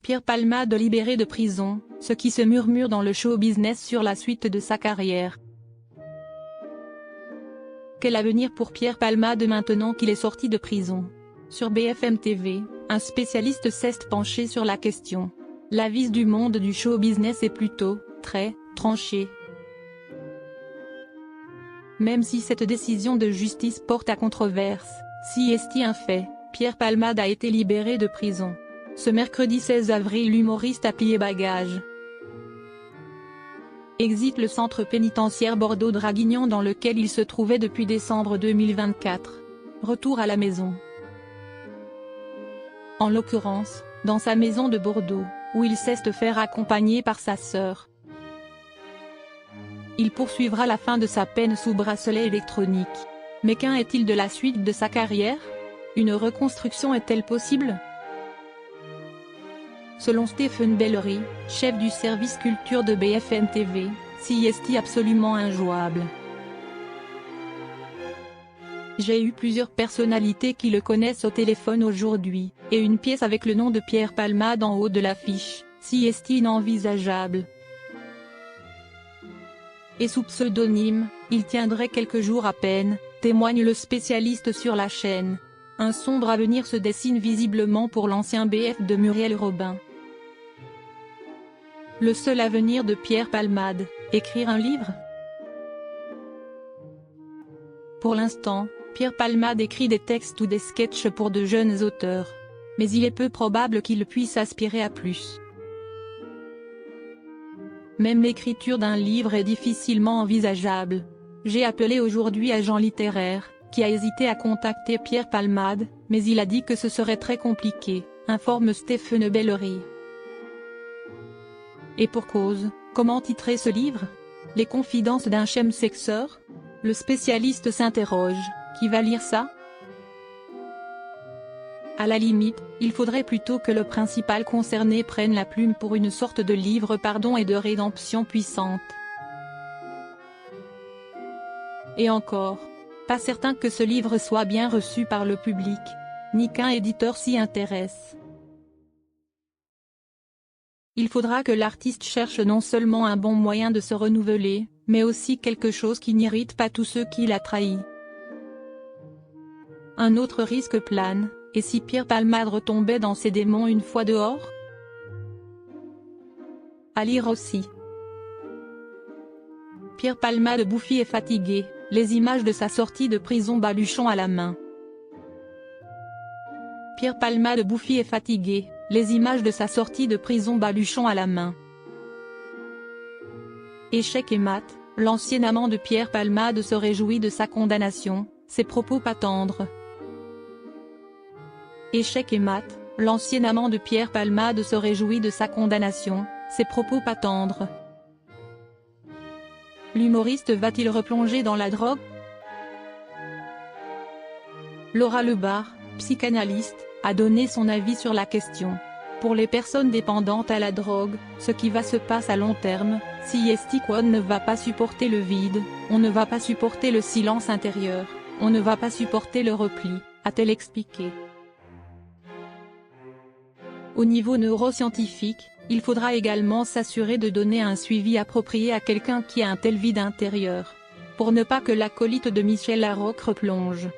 Pierre Palmade libéré de prison, ce qui se murmure dans le show business sur la suite de sa carrière. Quel avenir pour Pierre Palmade maintenant qu'il est sorti de prison? Sur BFM TV, un spécialiste s'est penché sur la question. L'avis du monde du show business est plutôt, très, tranché. Même si cette décision de justice porte à controverse, si est un fait, Pierre Palmade a été libéré de prison. Ce mercredi 16 avril, l'humoriste a plié bagages. Exit le centre pénitentiaire Bordeaux-Draguignan dans lequel il se trouvait depuis décembre 2024. Retour à la maison. En l'occurrence, dans sa maison de Bordeaux, où il cesse de faire accompagner par sa sœur. Il poursuivra la fin de sa peine sous bracelet électronique. Mais qu'en est-il de la suite de sa carrière? Une reconstruction est-elle possible? Selon Stéphane Bellery, chef du service culture de BFM TV, si est absolument injouable. J'ai eu plusieurs personnalités qui le connaissent au téléphone aujourd'hui, et une pièce avec le nom de Pierre Palmade en haut de l'affiche, si est inenvisageable. Et sous pseudonyme, il tiendrait quelques jours à peine, témoigne le spécialiste sur la chaîne. Un sombre avenir se dessine visiblement pour l'ancien BF de Muriel Robin. Le seul avenir de Pierre Palmade, écrire un livre? Pour l'instant, Pierre Palmade écrit des textes ou des sketchs pour de jeunes auteurs. Mais il est peu probable qu'il puisse aspirer à plus. Même l'écriture d'un livre est difficilement envisageable. J'ai appelé aujourd'hui agent littéraire, qui a hésité à contacter Pierre Palmade, mais il a dit que ce serait très compliqué, informe Stéphane Bellery. Et pour cause, comment titrer ce livre? Les confidences d'un chemsexeur? Le spécialiste s'interroge, qui va lire ça? À la limite, il faudrait plutôt que le principal concerné prenne la plume pour une sorte de livre pardon et de rédemption puissante. Et encore, pas certain que ce livre soit bien reçu par le public, ni qu'un éditeur s'y intéresse. Il faudra que l'artiste cherche non seulement un bon moyen de se renouveler, mais aussi quelque chose qui n'irrite pas tous ceux qui l'a trahi. Un autre risque plane, et si Pierre Palmade retombait dans ses démons une fois dehors? À lire aussi. Pierre Palmade bouffi et fatigué, les images de sa sortie de prison baluchon à la main. Pierre Palmade bouffi et fatigué, les images de sa sortie de prison baluchon à la main. Échec et mat, l'ancien amant de Pierre Palmade se réjouit de sa condamnation, ses propos pas tendres. Échec et mat, l'ancien amant de Pierre Palmade se réjouit de sa condamnation, ses propos pas tendres. L'humoriste va-t-il replonger dans la drogue? Laura Lebar, psychanalyste, a donné son avis sur la question. Pour les personnes dépendantes à la drogue, ce qui va se passer à long terme, si on ne va pas supporter le vide, on ne va pas supporter le silence intérieur, on ne va pas supporter le repli, a-t-elle expliqué. Au niveau neuroscientifique, il faudra également s'assurer de donner un suivi approprié à quelqu'un qui a un tel vide intérieur. Pour ne pas que l'acolyte de Michel Larocque replonge.